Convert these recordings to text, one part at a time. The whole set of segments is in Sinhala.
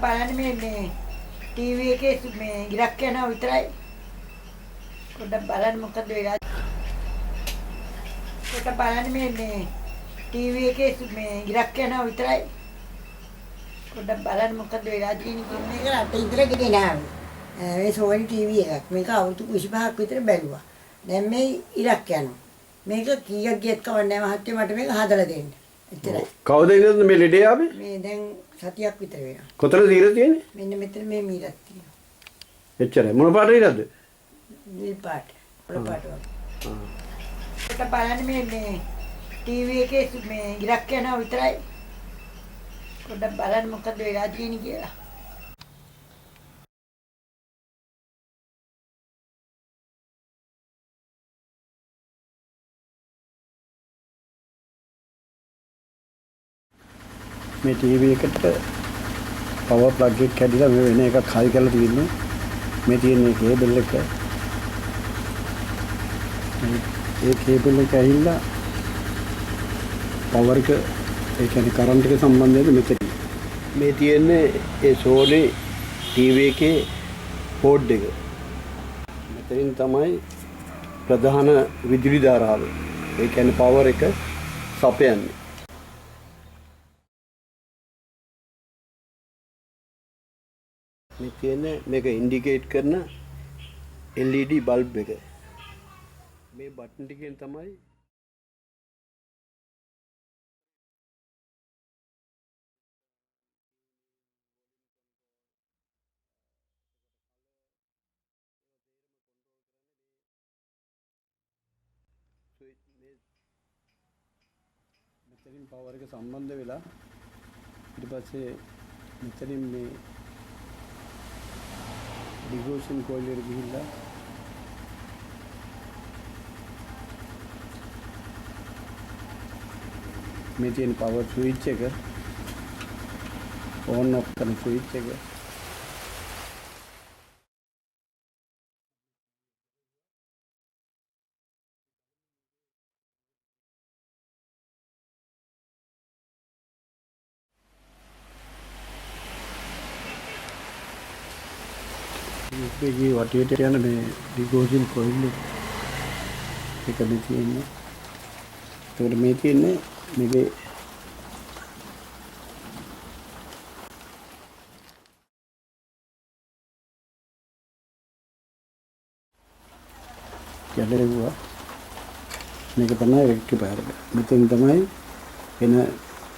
බලන්න මේ ටීවී එකේ මේ ඉරක් යනවා විතරයි. පොඩ්ඩක් බලන්න මොකද වෙලා. පොඩ්ඩක් බලන්න මේ ටීවී එකේ මේ ඉරක් යනවා විතරයි. පොඩ්ඩක් බලන්න මොකද වෙලා තියෙන්නේ මේක රට ඉදලා ගෙනාවේ. මේ සෝනි ටීවී එකක්. මේක අවුරුදු 25ක් විතර බැලුවා. දැන් මේ ඉරක් යනවා. මේක කීයක් ගියත් කවන්නේ නැහැ මහත්තයෝ මට මේක හදලා දෙන්න. එච්චරයි. කවුද ඉන්නද මේ ලෙඩේ ආවේ? මේ දැන් සතියක් විතර වෙනවා. කොතනද ඉර තියෙන්නේ? මෙන්න මෙතන මේ මීරක් තියෙනවා. එච්චරයි. මොන පාට ඉරද? නිල් පාට. පොළ පාට වගේ. ඒක බලන්න මේ ටීවී එකේ මේ ඉරක් යනවා විතරයි. පොඩ්ඩක් බලන්න මොකද වෙලා තියෙන්නේ කියලා. මේ ටීවී එකට පවර් ප්ලග් එක කැඩිලා මේ වෙන එකක් හයි කරලා තියෙන්නේ. මේ තියෙන කේබල් එක. මේ කේබල් එක ඇහිලා පවර් එක ඒ කියන්නේ කරන්ට් එක සම්බන්ධයෙන් මෙතන. මේ තියෙන්නේ ඒ සෝනි ටීවී එකේ පෝඩ් එක. මෙතනින් තමයි ප්‍රධාන විදුලි ධාරාව. ඒ කියන්නේ පවර් එක සපයන්නේ. මේ තියෙන්නේ මේක ඉන්ඩිකේට් කරන LED බල්බ් එක. මේ බටන් ටිකෙන් තමයි මෙතනින් පවර් එක සම්බන්ධ වෙලා ඊට පස්සේ මෙතනින් මේ डिवोशन कोयल गहिला මේ තියෙන පවර් ස්විච් එක ඕන් ඔෆ් කරන ස්විච් එක මේකේ වටේට යන මේ ඩිගෝසින් කොයිල් එක මේ තියෙන්නේ. ඒකට මේ තියෙන්නේ මේකේ යඩේරුවා මේක තමයි රෙක්ටිෆයර් එක. මෙතෙන් තමයි එන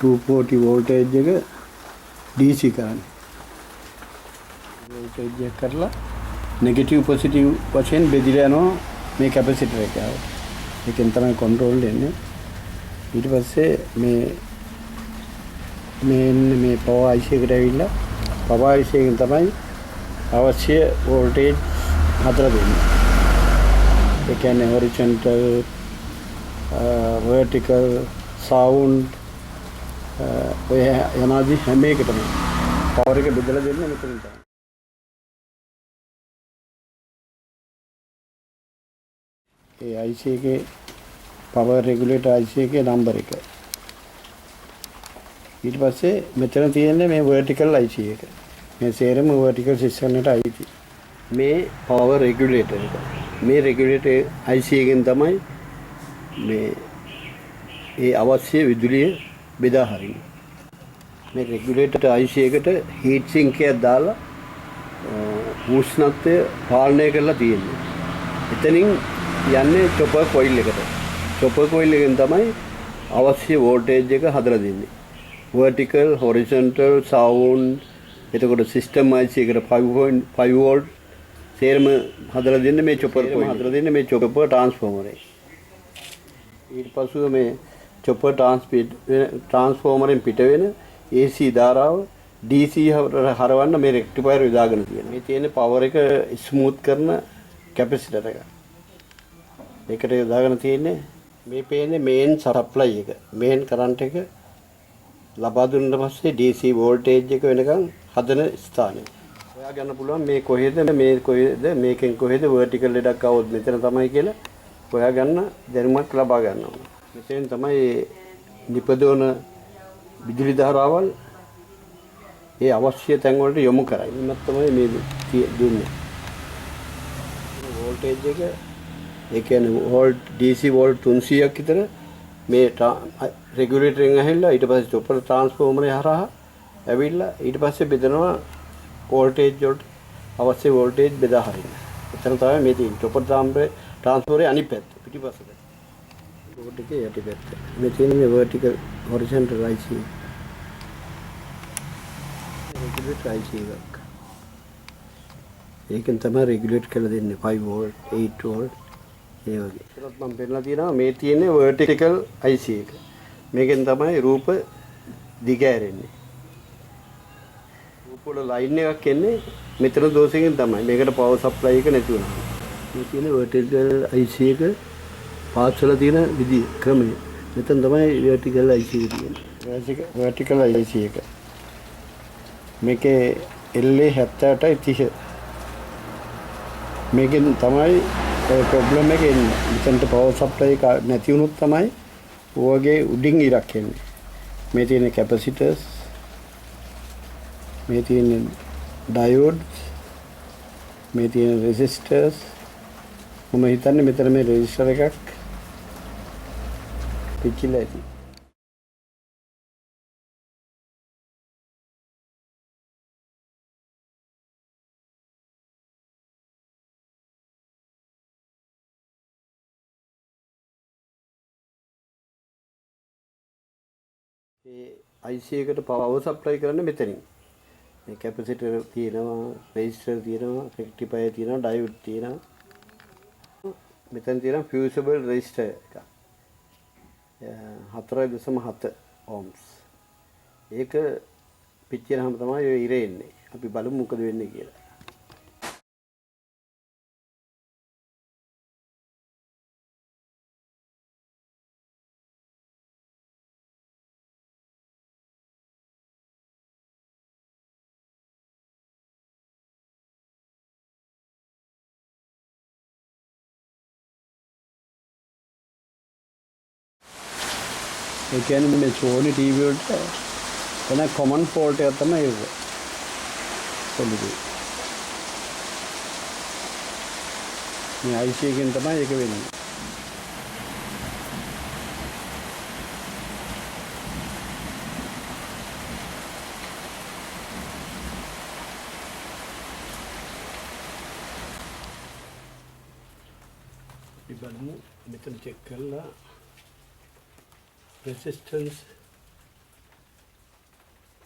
240 වෝල්ටේජ් එක DC කරන්නේ. වෝල්ටේජ් එක කරලා නෙගටිව් පොසිටිව් වශයෙන් බෙදලා යනවා මේ කැපැසිටර් එක. ඒකෙන් තමයි කන්ට්‍රෝල් වෙන්නේ. ඊට පස්සේ මේ පවර් IC එකට ඇවිල්ලා පවර් IC එකෙන් තමයි අවශ්‍ය වෝල්ටේජ් හදලා දෙන්නේ. ඒ කියන්නේ horizontal vertical sound ඔය යනාදී හැම එකටම පවර් එක බෙදලා දෙන්නේ මෙතනින් තමයි. ඒ IC එකේ පවර් රෙගුලේටර් IC එකේ නම්බර එක. ඊට පස්සේ මෙතන තියෙන්නේ මේ vertical IC එක. මේ සේරම vertical system එකට අයිති. මේ පවර් රෙගුලේටර් එක. මේ රෙගුලේටර් IC එකෙන් තමයි මේ ඒ අවශ්‍ය විදුලිය බෙදා හරින්නේ. මේ රෙගුලේටර් IC එකට හීට් සින්ක් එකක් දාලා උෂ්ණත්වය පාලනය කරලා තියෙන්නේ. එතනින් යන්නේ චොපර් කොයිල් එකට. චොපර් කොයිල් එකෙන් තමයි අවශ්‍ය වෝල්ටේජ් එක හදලා දෙන්නේ. vertical, horizontal, sound එතකොට system IC එකට 5.5 volt සේරම හදලා දෙන්නේ මේ චොපර් කොයිල්. හදලා දෙන්නේ මේ චොපර් ට්‍රාන්ස්ෆෝමර් එක. ඊට පස්සේ මේ චොපර් ට්‍රාන්ස්ෆෝමරෙන් පිට වෙන AC ධාරාව DC හරවන්න මේ රෙක්ටිෆයර් යොදාගෙන තියෙනවා. මේ තියෙන පවර් එක ස්මූත් කරන කැපැසිටර් එක. ඒකට යොදාගෙන තියෙන්නේ මේ පේන්නේ මේන් සප්ලයි එක. මේන් කරන්ට් එක ලබා දුන්නා පස්සේ DC වෝල්ටේජ් එක වෙනකන් හදන ස්ථානය. ඔයා ගන්න පුළුවන් මේ කොහෙද මේකෙන් කොහෙද vertical ලෙඩක් આવොත් මෙතන තමයි කියලා ඔයා ගන්න දැනුමක් ලබා ගන්න ඕන. මෙතෙන් තමයි නිපදවන විදුලි ධාරාවල් ඒ අවශ්‍ය තැන් වලට යොමු කරයි. එන්නත් තමයි මේ දුන්නේ. වෝල්ටේජ් එක ඒ කියන්නේ වෝල්ට් DC වෝල්ට් 300ක් විතර මේ රෙගියුලේටරෙන් ඇහිලා ඊට පස්සේ චොපර් ට්‍රාන්ස්ෆෝමරේ හරහා ඇවිල්ලා ඊට පස්සේ බෙදනවා වෝල්ටේජ් වලට අවශ්‍ය වෝල්ටේජ් බෙදා හරින්න. එතන තමයි මේ තියෙන්නේ. චොපර් ට්‍රාන්ස්ෆෝමරේ අනිත් පැත්ත පිටිපස්සට. බෝඩ් එකේ යටිපැත්ත. මේ තියෙන මේ vertical horizontal IC. Regulator IC එකක්. ඒකෙන් තමයි රෙගියුලේට් කරලා දෙන්නේ 5 වෝල්ට් 8 වෝල්ට් ඒ වගේ. ඒකත් මම පෙන්නලා තියෙනවා මේ තියෙන්නේ vertical IC එක. මේකෙන් තමයි රූප දිගෑරෙන්නේ. රූප වල ලයින් එකක් එන්නේ මෙතන දෝෂයෙන් තමයි. මේකට පවර් සප්ලයි එක නැති වෙනවා. මේ තියෙන vertical IC එක පාස් වල තියෙන විදි ක්‍රමය. මෙතන තමයි vertical IC එක තියෙන්නේ. vertical IC එක. මේකේ LA 78 30 මේකෙන් තමයි ප්‍රොබ්ලම් එක එන්නේ. මෙතනට පවර් සප්ලයි එක නැති වුණොත් තමයි ඔයගේ උඩින් ඉරක් එන්නේ. මේ තියෙන කැපැසිටර්ස්, මේ තියෙන ඩයෝඩ්ස්, මේ තියෙන රෙසිස්ටර්ස්. මම හිතන්නේ මෙතන මේ රෙසිස්ටර් එකක් පිච්චිලා ඇති. ඒ IC එකට පවර් සප්ලයි කරන්නේ මෙතනින්. මේ කැපැසිටර් තියෙනවා, රෙසිස්ටර් තියෙනවා, රෙක්ටිෆයර් තියෙනවා, ඩයෝඩ් තියෙනවා. මෙතන තියෙනවා ෆියුසබල් රෙසිස්ටර් එක. 4.7 ohms. ඒක පිච්චෙනහම තමයි ඔය ඉර එන්නේ. අපි බලමු මොකද වෙන්නේ කියලා. ඒ කියන්නේ මේ Sony TV වලට එන common fault එක තමයි ඒක. පොඩි. මේ IC එකෙන් තමයි ඒක වෙන්නේ. අපි බලමු මෙතන චෙක් කරලා resistance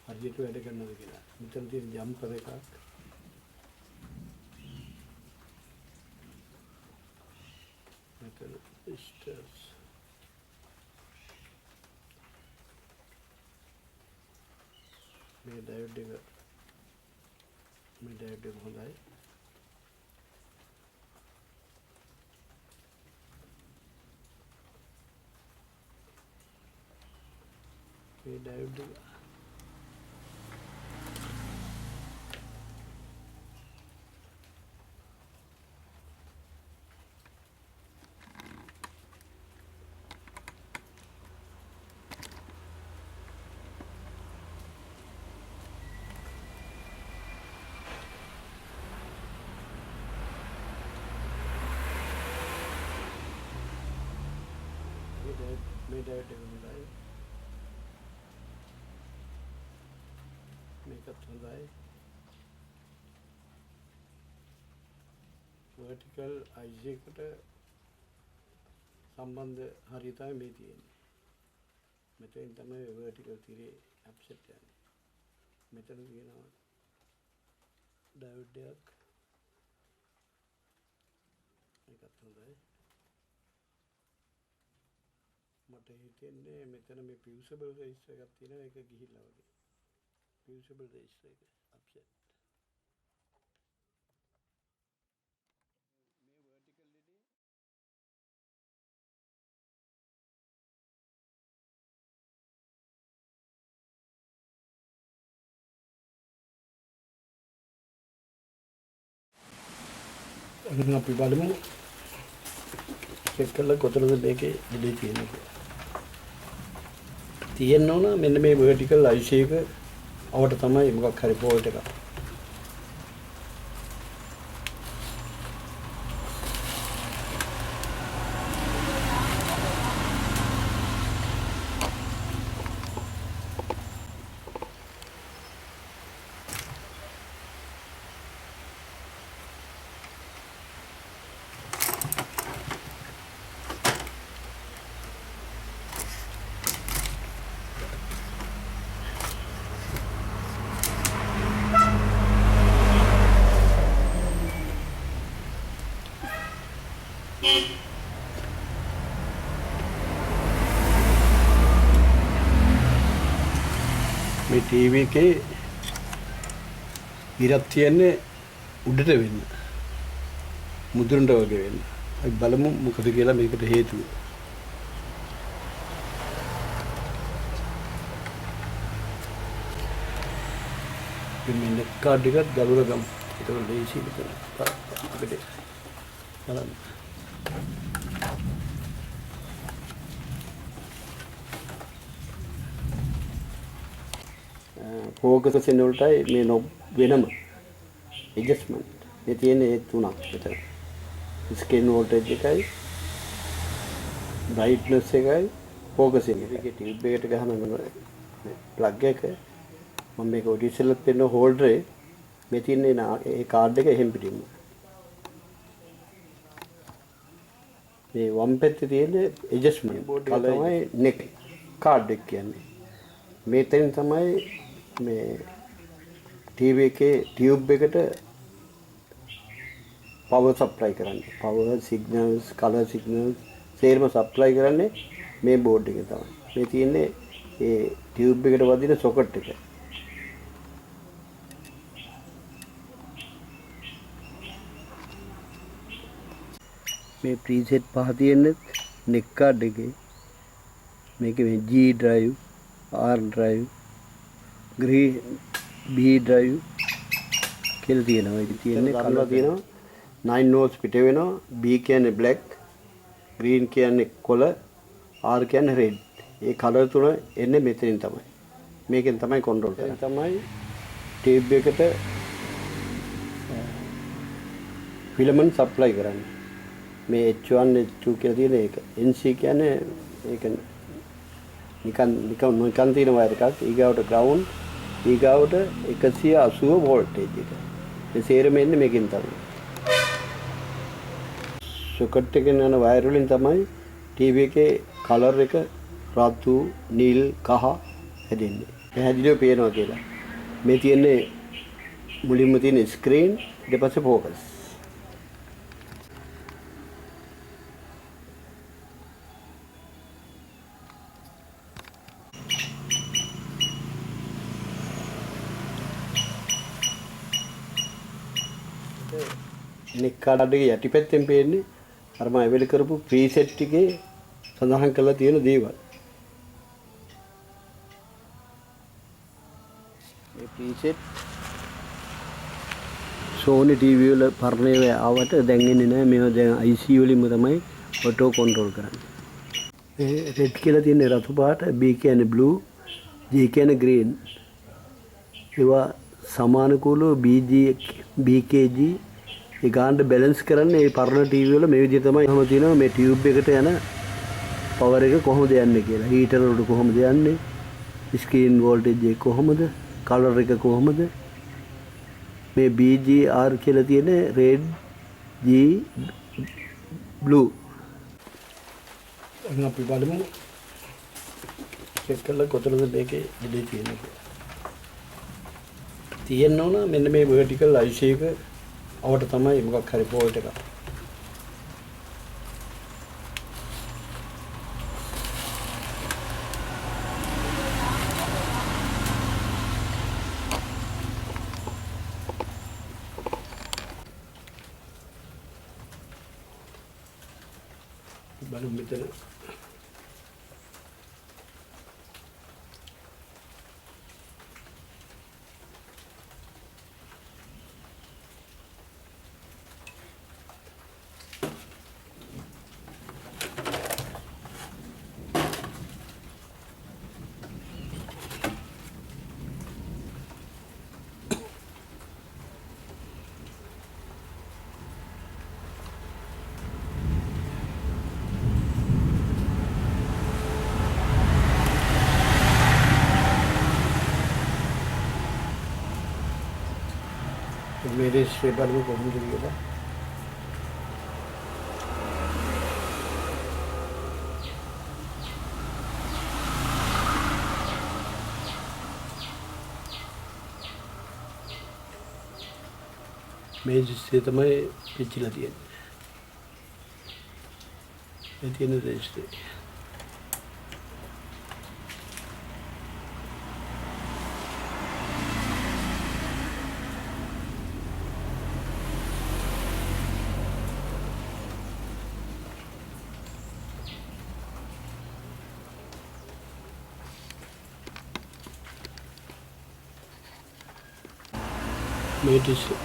හරියට වැඩ කරනවද කියලා. මෙතන තියෙන ජම්පර් එකක්. මෙතන resistors. මේ ඩයෝඩ් එක හොඳයි. මේ ඩයෝඩ් එක හොඳයි. මේකත් හොඳයි. vertical IC එකට සම්බන්ධ හරිය තමයි මේ තියෙන්නේ. මෙතෙන් තමයි vertical තිරේ අප්සෙට් යන්නේ. මෙතන තියෙනවා ඩයෝඩ් එකක්. මේකත් හොඳයි. මට හිතෙන්නේ මෙතන මේ fusible resistor එකක් තියෙනවා. ඒක ගිහිල්ලා වගේ. fusible resistor එක upset. මේ vertical එකේ අපි බලමු චෙක් කරලා කොතනද මේකේ ඉඩේ තියෙන්නේ. තියෙන්න ඕන මෙන්න මේ vertical IC එක අවට තමයි මොකක් හරි ෆෝල්ට් එකක්. මේ ටීවී එකේ ඉරක් තියන්නේ උඩට වෙන්න. මුදුනට වගේ වෙන්න. අපි බලමු මොකද කියලා මේකට හේතුව. මේ නෙට් කාඩ් එකත් ගලවලා ගමු. ඒක ලේසි විතර. අපිට බලන්න. ෆෝකස් එක වලටයි මේ නොබ් වෙනම ඇඩ්ජස්ට්මන්ට් මේ තියෙන ඒ තුනක් විතර. ස්ක්‍රීන් වෝල්ටේජ් එකයි බ්‍රයිට්නස් එකයි ෆෝකසින් එකේ ටියුබ් එකට ගහන ප්ලග් එක මම මේක ඔඩි ඉස්සෙල්ලත් පෙන්න හෝල්ඩරේ මේ තියෙන ඒ කාඩ් එක එහෙම් පිටින්ම මේ වම් පැත්තේ තියෙන ඇඩ්ජස්ට්මන්ට් බෝඩ් එක තමයි නෙක් කාඩ් එක කියන්නේ. මේතෙන් තමයි මේ ටීවී එකේ ටියුබ් එකට පවර් සප්ලයි කරන්නේ. පවර් සිග්නල්ස්, කලර් සිග්නල්ස් සේරම සප්ලයි කරන්නේ මේ බෝඩ් එකේ තමයි. මේ තියෙන්නේ ඒ ටියුබ් එකට වදින සොකට් එක. මේ ප්‍රීසෙට් පහ තියෙන්නේ නෙක් කාඩ් එකේ. මේකේ මේ G drive, R drive, B drive කියලා තියෙනවා. ඒක තියෙන්නේ කලර් තියෙනවා. 9 notes පිට වෙනවා. B කියන්නේ black, green කියන්නේ කොළ, R කියන්නේ red. ඒ කලර් තුන එන්නේ මෙතනින් තමයි. මේකෙන් තමයි කන්ට්‍රෝල් කරන්නේ. තමයි ටේබ් එකට ෆිලමන්ට් සප්ලයි කරන්නේ. මේ H1 H2 කියලා තියෙන එක. NC කියන්නේ ඒක නිකන් තියෙන වයර් එකක්. ඊගාවට ග්‍රවුන්ඩ්, ඊගාවට 180 වෝල්ටේජ් එක. මේ සේරම එන්නේ මේකෙන් තමයි. සොකට් එකෙන් යන වයර් වලින් තමයි ටීවී එකේ කලර් එක රතු, නිල්, කහ හැදෙන්නේ. පැහැදිලිව පේනවා කියලා. මේ තියෙන්නේ මුලින්ම තියෙන ස්ක්‍රීන්, ඊට පස්සේ ફોකස්. නෙක් කාඩ් එකේ යටිපැත්තෙන් පේන්නේ අර මම එවෙල කරපු ප්‍රීසෙට් එකේ සඳහන් කරලා තියෙන දේවල්. මේ ප්‍රීසෙට් Sony TV වල පරණේ ආවට දැන් එන්නේ නැහැ. මේවා දැන් IC වලින්ම තමයි ඔටෝ කන්ට්‍රෝල් කරන්නේ. මේ රෙඩ් කියලා තියෙන රතු පාට, B කියන්නේ බ්ලූ, G කියන්නේ ග්‍රීන්. ඒවා සමානුකූලව BKG ඒ ගානට බැලන්ස් කරන්නේ මේ පරණ ටීවී වල මේ විදිහට තමයි කොහොමද තියෙනවා මේ ටියුබ් එකට යන පවර් එක කොහොමද යන්නේ කියලා. හීටර් වලට කොහොමද යන්නේ? ස්ක්‍රීන් වෝල්ටේජ් එක කොහොමද? කලර් එක කොහොමද? මේ BGR කියලා තියෙන රෙඩ්, G, බ්ලූ. අපි බලමු චෙක් කරලා කොතනද මේකේ ඉඩේ තියෙන්නේ. තියෙන්න ඕන මෙන්න මේ vertical IC එක අවට තමයි මොකක් හරි ෆෝල්ට් එකක්. බලමු මෙතන मेरे से බලමු කොහොමද කියලා. මේ රිස්ට්‍රේ තමයි පිච්චිලා තියෙන්නේ. මේ තියෙන රිස්ට්‍රේ.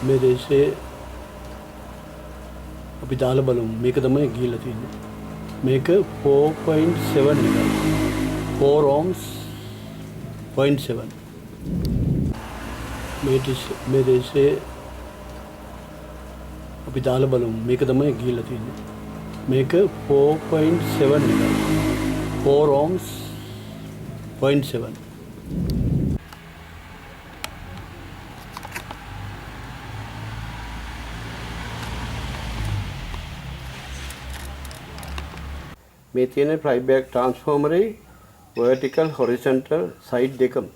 मेरे से අපි දාලා බලමු මේක තමයි ගිහිල්ලා තියෙන්නේ මේක 4.7 එකයි 4 ohms 0.7 मेरे से අපි දාලා බලමු මේක තමයි ගිහිල්ලා තියෙන්නේ මේක 4.7 එකයි 4 ohms 0.7 මේ තියෙන ෆ්ලයිබැක් ට්‍රාන්ස්ෆෝමරේ vertical horizontal side දෙකම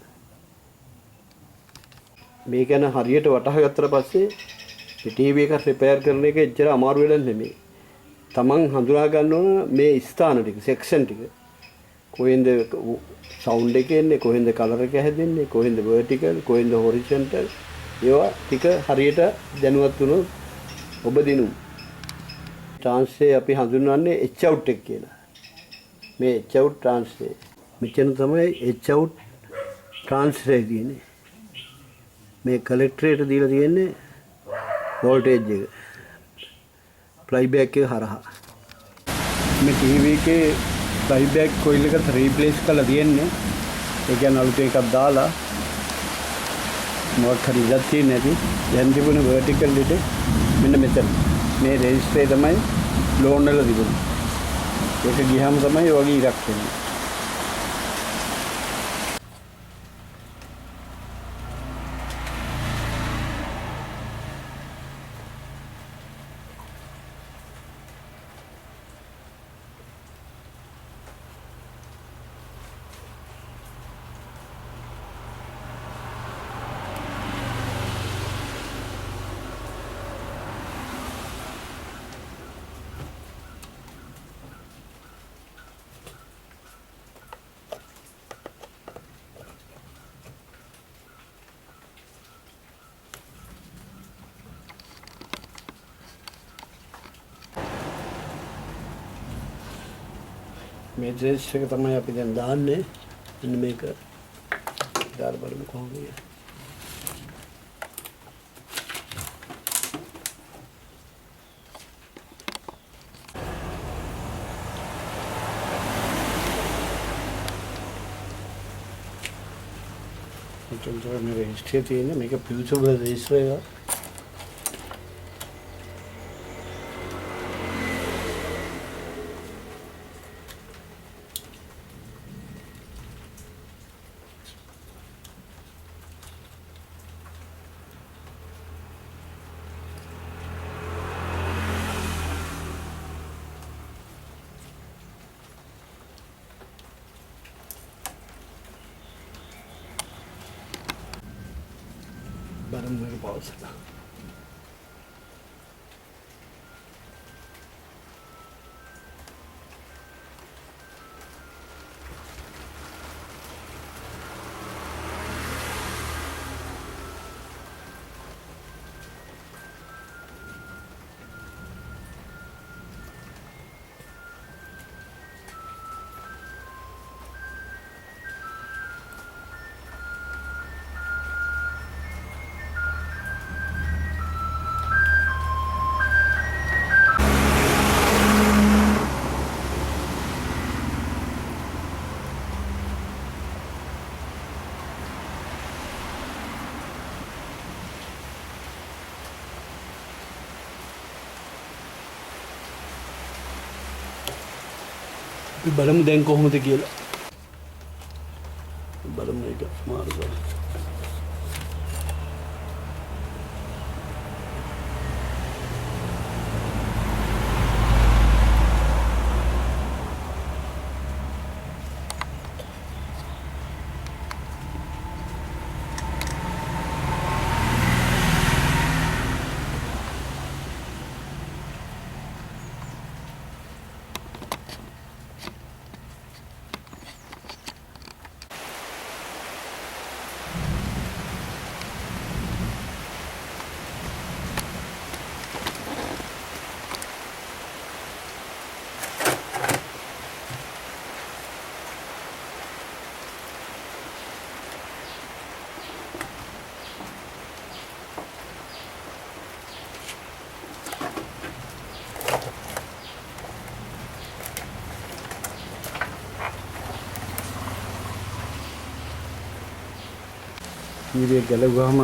මේ ගැන හරියට වටහා ගත්තට පස්සේ මේ ටීවී එක රිපෙයාර් කරන එක එච්චර අමාරු වෙලක් නෙමෙයි. Taman හඳුනා ගන්න ඕන මේ ස්ථාන ටික සෙක්ෂන් ටික. කොහෙන්ද සවුන්ඩ් එක එන්නේ, කොහෙන්ද කලර් එක හැදෙන්නේ, කොහෙන්ද vertical, කොහෙන්ද horizontal ඒවා ටික හරියට දැනුවත් වුණොත් ඔබ දිනු. ට්‍රාන්ස්ලේ අපි හඳුන්වන්නේ H out එක කියලා. මේ H out ට්‍රාන්ස්ලේ. මෙතන තමයි H out ට්‍රාන්ස්ලේ තියෙන්නේ. මේ කලෙක්ටරේට දීලා තියෙන්නේ වෝල්ටේජ් එක. ෆ්ලයිබැක් එක හරහා. මේ ටීවී එකේ ෆ්ලයිබැක් කොයිල් එක රීප්ලේස් කරලා තියෙන්නේ. ඒ කියන්නේ අලුතෙන් එකක් දාලා මොකක් හරි ඉඩක් තියෙන්නේ නැති. දැන් තිබුණ vertical ලිට මෙන්න මෙතන. මේ රෙජිස්ටරේ තමයි ලෝන් වල තිබුණේ. ඒක ගියාම තමයි වගේ ඉරක් වෙන්නේ. මේ ඩ්‍රෙස් එක තමයි අපි දැන් දාන්නේ. මෙන්න මේක දාලා බලමු කොහොමද කියලා. මෙතන තමයි මේ රෙජිස්ටර් තියෙන්නේ. මේක ෆියුචර් රෙජිස්ටර් එක. Barang lagi pause. බලමු දැන් කොහොමද කියලා. බලමු ඒක මාරු කරලා. ඊයේ ගැලවුවාම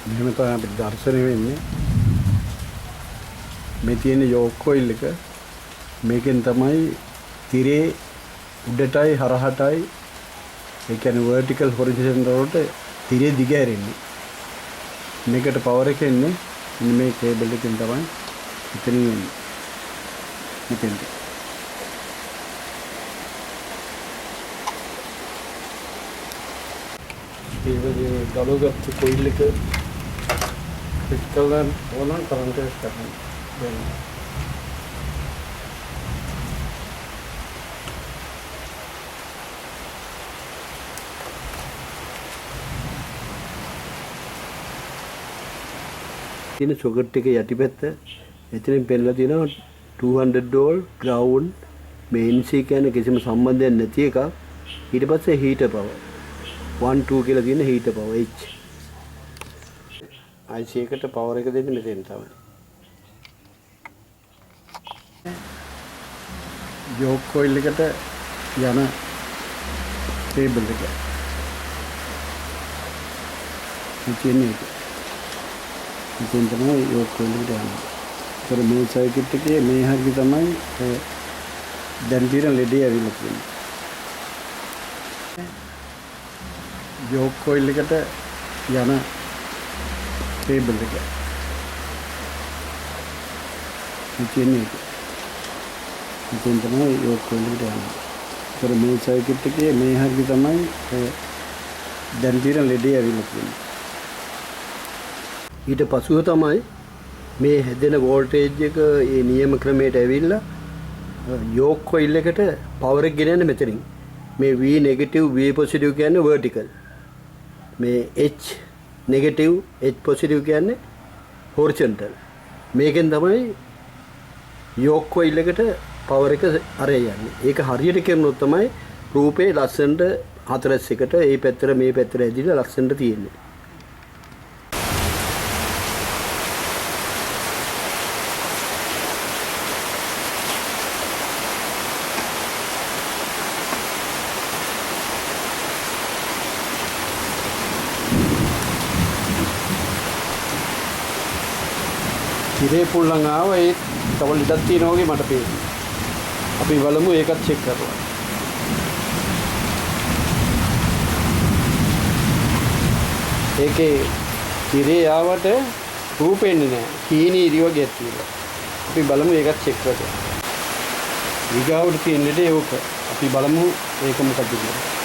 මෙහෙම තමයි අපිට දර්ශනය වෙන්නේ. මේ තියෙන යෝක් කොයිල් එක මේකෙන් තමයි තිරේ උඩටයි හරහටයි ඒ කියන්නේ vertical horizontal වලට තිරේ දිග ඇරෙන්නේ. මේකට පවර් එක එන්නේ මෙන්න මේ කේබල් එකෙන් තමයි එතනින් එන්නේ. මෙතෙන්ට. ඒ වගේ ගලවගත්තු කොයිල් එක ෆිට කරලා ඕනනම් කරන්ට් එක ගන්න. තියෙන සොකට් එක යටිපැත්ත එතනින් පෙන්නලා තියෙනවා $200 ground mains කියන්නේ කිසිම සම්බන්ධයක් නැති එකක්. ඊට පස්සේ heater power 1 2 කියලා තියෙන heater power H. IC එකට power එක දෙන්නේ මෙතෙන් තමයි. යෝක් කොයිල් එකට යන කේබල් එක. ඉතින් තමයි යෝක් කොයිල් එකට යන්නේ. ඒතර මේ සර්කිට් එකේ මේ හරිය තමයි දැන් තියෙන ලෙඩේ ඇවිල්ලා තියෙන්නේ. යෝක් කොයිල් එකට යන කේබල් එක. ඉතින් තමයි යෝක් කොයිල් එකට යන්නේ. ඒතර මේ සර්කිට් එකේ මේ හරිය තමයි දැන් තියෙන ලෙඩේ ඇවිල්ලා තියෙන්නේ. ඊට පසුව තමයි මේ හැදෙන වෝල්ටේජ් එක ඒ නියම ක්‍රමයට ඇවිල්ලා යෝක් කොයිල් එකට පවර් එක ගෙනන්නේ මෙතනින්. මේ V නෙගටිව් V පොසිටිව් කියන්නේ vertical. මේ H නෙගටිව් H පොසිටිව් කියන්නේ horizontal. මේකෙන් තමයි යෝක් කොයිල් එකට පවර් එක අරය යන්නේ. ඒක හරියට කරනොත් තමයි රූපේ ලස්සනට හතරස් එකට මේ පැත්තට මේ පැත්තට ඇදිලා ලස්සනට තියෙන්නේ. තිරේ පුල්ලන් ආවා ඒ තවල් ඉඩක් තියෙනවා වගේ මට පේනවා. අපි බලමු ඒකත් චෙක් කරලා. ඒකේ තිරේ ආවට රූපෙන්නේ නැහැ. කීනි ඉරි වගේ තියෙනවා. අපි බලමු ඒකත් චෙක් කරලා. ඊගාවට තියෙන දෙය ඕක. අපි බලමු ඒක මොකක්ද කියලා.